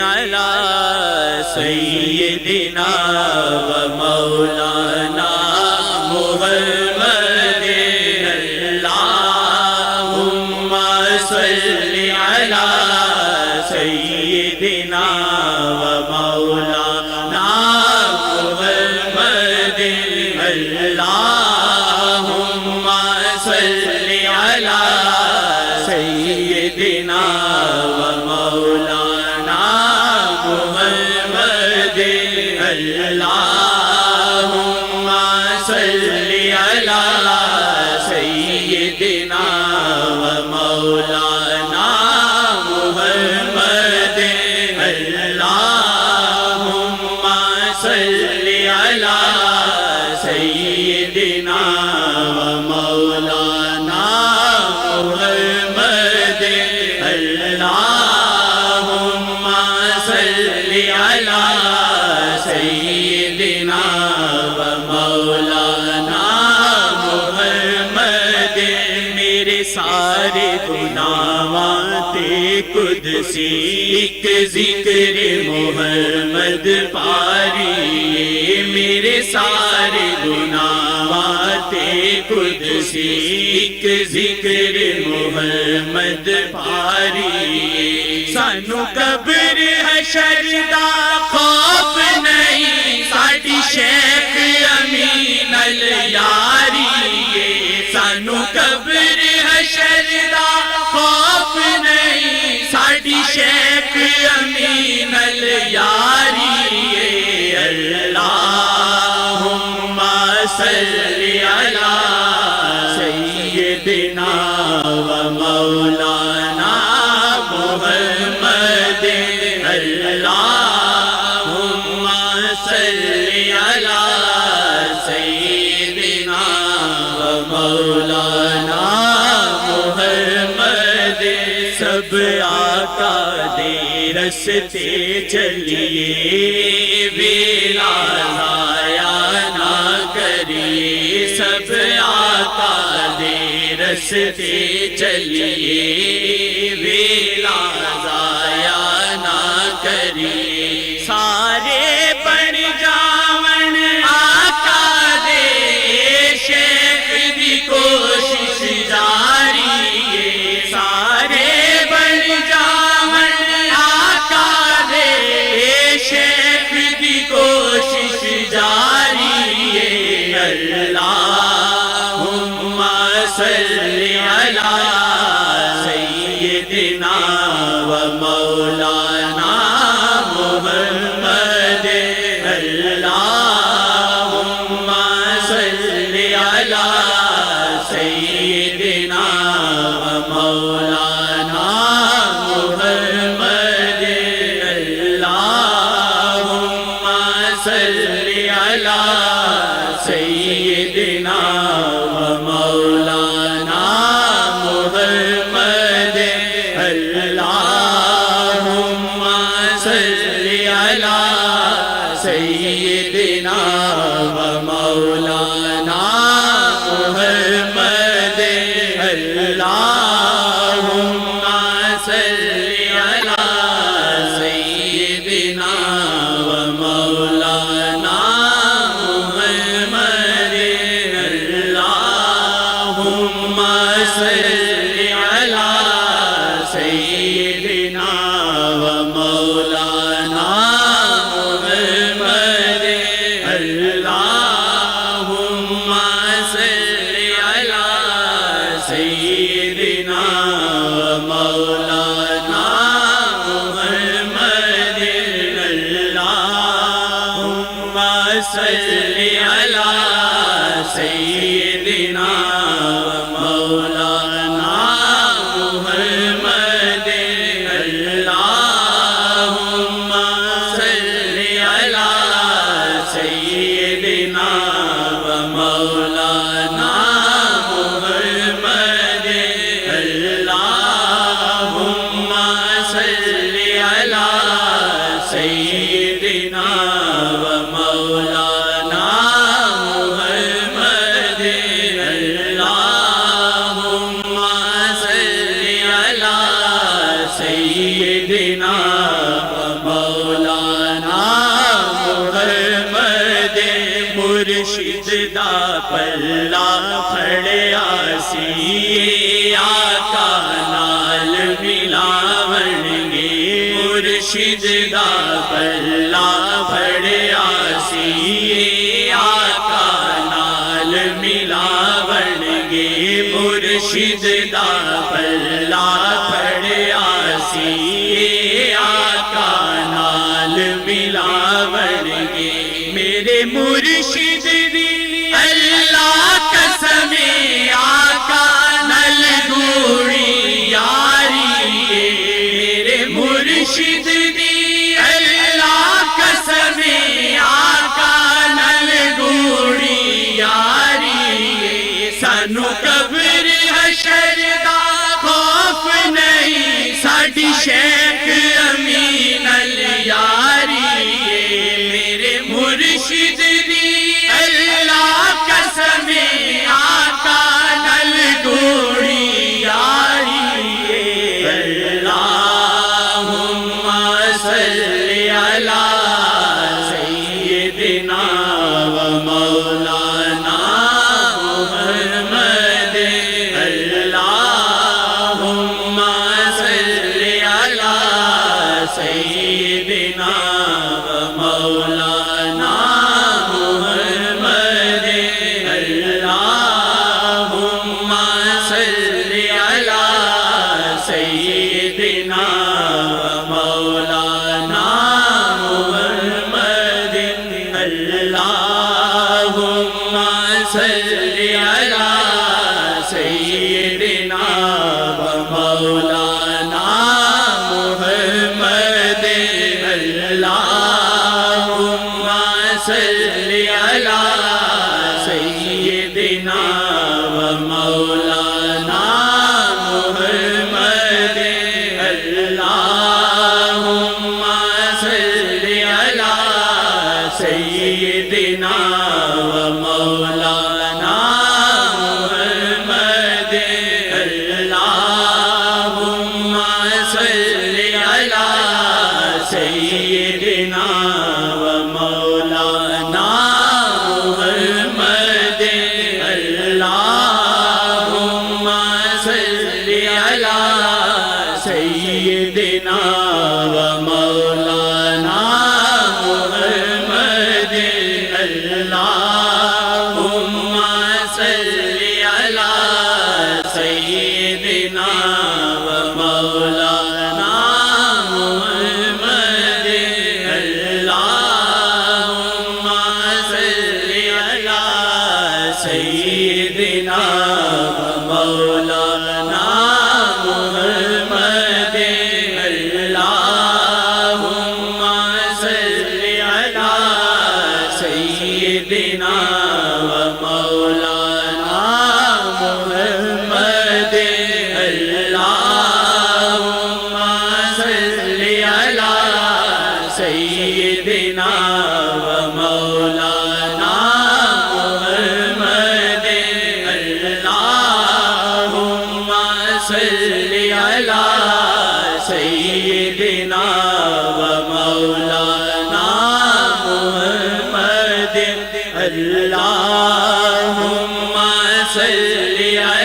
علی سیدنا و مولانا محمد اللہم صلی علی سیدنا و مولانا محمد اللہم صلی علی سیدنا و مولانا محمد اللہم صلی علی سیدنا و مولانا محمد اللہم صلی علی سیدنا و مولانا محمد اللہم صلی علی سیدنا و مولانا محمد میرے سارے گناہات قدسی ایک ذکر محمد پاری میرے سارے گناہات قدسی ایک ذکر محمد پاری سانو قبر حشر دا خوف نہیں ساڈی شیخ امین الیاری سانو قبر حشر دا خوف نہیں ساڈی شیخ امین الیاری اللہم صلی علی سیدنا و مولانا محمد اللہم صلی علی سیدنا و مولانا محمد سب آقا دے رستے چلیے ویلا ضائع نہ کریے سب آقا دے رستے چلیے ویلا ضائع نہ کریے سارے بن جاون آقا دے شیخ دی کوشش جاری سارے بن جاون آقا دے شیخ دی کوشش جاری اللہم صلی علی سیدنا و مولانا محمد اللہم صلی علی سیدنا و مولانا محمد اللہم صلی علی سیدنا و مولانا محمد اللہم صلی علی سیدنا و مولانا محمد اللہم صلی علی سیدنا و مولانا محمد اللہم صلی علی سیدنا و مولانا محمد اللہم صلی علی سیدنا و مولانا محمد اللہم صلی علی سیدنا و مولانا محمد اللہم صلی علی سیدنا و مولانا محمد اللہم مرشد دا پلا پھڑیا سی آقا نال ملاون گے مرشد دا پلا پھڑیا سی آقا نال ملاون گے میرے مرشد دی اللہ قسم آقا نال گوڑی یاری میرے مرشد دی اللہ قسم آقا نال گوڑی یاری سانو قبر حشر دا خوف نہیں ساڈی شیخ امین الیاری میرے مرشد دی اللہ قسم آقا نال گوڑی یاری اللہم صلی علی سیدنا و مولانا محمد اللہم صلی علی سیدنا و مولانا محمد اللہم صلی علی سیدنا و مولانا محمد اللہم صلی علی سیدنا و مولانا محمد اللہم صلی علی سیدنا و مولانا محمد اللہم صلی علی سیدنا و مولانا محمد اللہم صلی علی سیدنا و مولانا محمد اللہم صلی علی سیدنا و مولانا محمد اللہم صلی علی سیدنا و مولانا محمد اللہم صلی علی سیدنا و مولانا محمد اللہم صلی علی سیدنا و مولانا محمد اللہم صلی علی سیدنا و مولانا محمد اللہم صلی علی سیدنا و مولانا محمد اللہم صلی علی